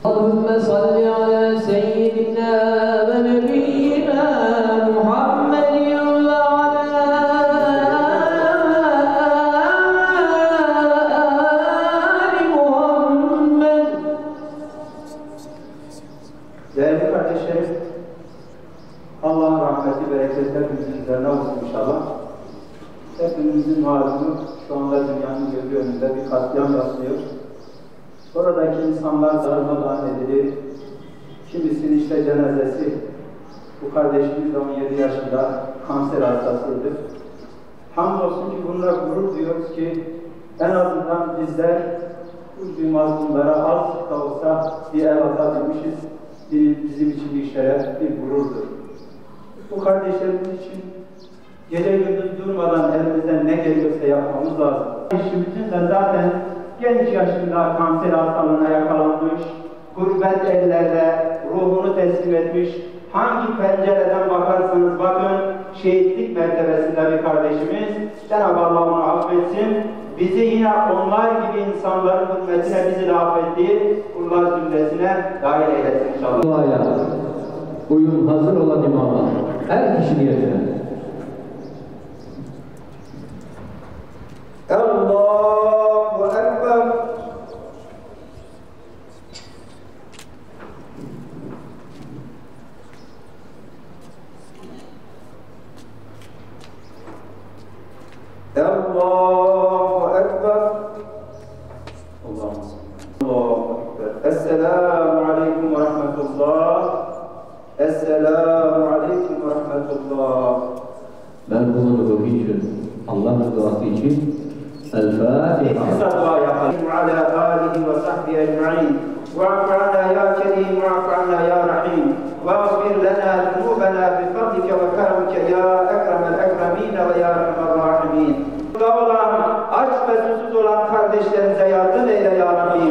Allahümme salli ala seyyidina ve nebiyyina Muhammedin ve ala ali Muhammed. Değerli kardeşlerim, Allah'ın rahmeti, bereketi hepimizin üzerine olsun inşallah. Hepimizin malumu şu anda dünyanın gözü önünde bir katliam rastlıyor. Oradaki insanlar darmadağın edilir. Kimisinin işte cenazesi, bu kardeşimiz de 17 yaşında kanser hastasıydı. Hamdolsun ki bununla gurur duyuyoruz ki en azından bizler bu mazlumlara az da olsa bir el atabilmişiz. Bizim için bir şeref, bir gururdur. Bu kardeşlerimiz için gece gündüz durmadan elimizden ne geliyorsa yapmamız lazım. İşimizin de zaten genç yaşında kanser hastalığına yakalanmış, gurbet ellerde ruhunu teslim etmiş, hangi pencereden bakarsanız bakın, şehitlik mertebesinde bir kardeşimiz. Cenab-ı Allah onu affetsin. Bizi yine onlar gibi insanların hürmetine bizi de affettiği kullar cümlesine dahil eylesin inşallah. Duaya uyum hazır olan imama her kişi niyetine. Allahu Ekber. Allahu Ekber. Allahu Ekber. Esselamu Aleyküm ve Rahmetullah. Esselamu Aleyküm ve Rahmetullah. Merhumun ruhu için, Allah rızası için El-Fatiha. Kısa dua yapalım. Ala alihi ve sahbihi ecma'in. Ve'afu anna ya kerim, ve'afu anna ya rahim. Ve'agfir lana zunubana bifadlike ve karamike ya ekremel ekremine ve ya erhamer rahimin. Olan, aç ve susuz olan kardeşlerimize yardım eyle ya Rabbi.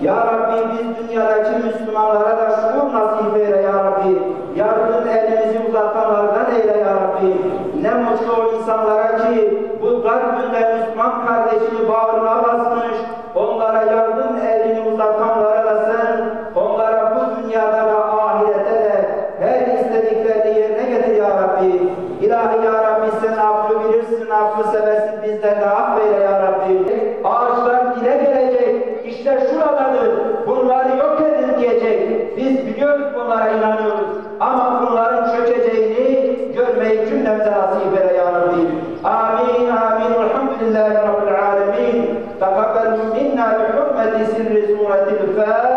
Ya Rabbi biz dünyadaki Müslümanlara da şuur nasip eyle ya Rabbi. Yardım elimizi uzatanlardan eyle ya Rabbi. Ne mutlu o insanlara ki bu dar günde Müslüman kardeşini bağrına basmış, onlara yardım elini uzatanlara da sen, onlara bu dünyada da ahirette de her istediklerini yerine getir ya Rabbi. İlahi ya Rabbi sen affı bilirsin, affı seversin, bizler de affeyle ya Rabbi. Ağaçlar dile gelecek, işte şuradadır, bunları yok edin diyecek. Biz biliyoruz, bunlara inanıyoruz. Ama bunların çökeceğini görmeyi cümlemize nasip eyle ya Rabbi. Amin, amin, elhamdülillahi rabbil alemin. Takabbel minna bi hurmeti sirri suretil Fatiha.